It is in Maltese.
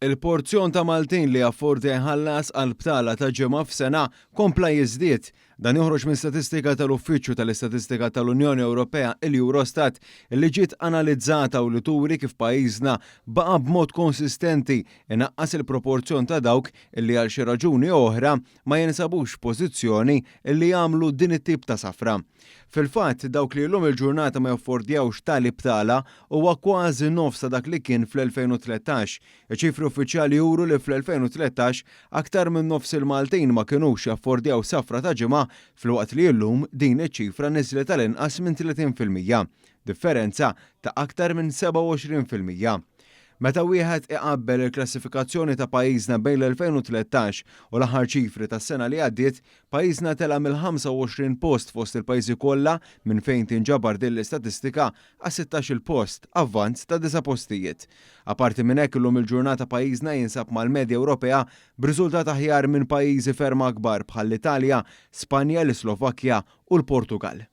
Il-porzjon ta' Maltin li affordi jħallas għal btala ta' ġimgħa f'sena kompla jiżdied. Dan joħroġ minn statistika tal-Uffiċċju tal-Istatistika tal-Unjoni Ewropea il-Eurostat li ġiet analizzata u li turi kif pajjiżna baqa' b'mod konsistenti inaqqas il-proporzjon ta' dawk illi għal xi raġuni oħra ma jinsabux f'pożizzjoni illi jagħmlu din it-tip ta' safra. Fil-fatt dawk li llum il-ġurnata ma jaffordjawx tali btala huwa kważi nofs ta' dak li kien fl-2013. Iċifri uffiċjali juru li fl-2013 aktar minn nofs il-Maltin ma kinux jaffordjaw safra ta' ġimgħa filwaqt li llum din iċ-ċifra niżlet tal-inqas minn 30%, differenza ta' aktar minn 27%. Meta wieħed iqabbel il-klassifikazzjoni ta' pajjiżna bejn l-2013 u l-aħħar ċifri tas-sena li għaddiet, pajjiżna tela mill-25 post fost il-pajjiżi kollha minn fejn tinġabar din l-istatistika għas 16 post, avvanz ta' 9 postijiet. Aparti minn hekk illum il-ġurnata pajjiżna jinsab mal-medja Ewropea b'riżultat aħjar minn pajjiżi ferm akbar bħall-Italja, Spanja, l-Slovakkja u l-Portugal.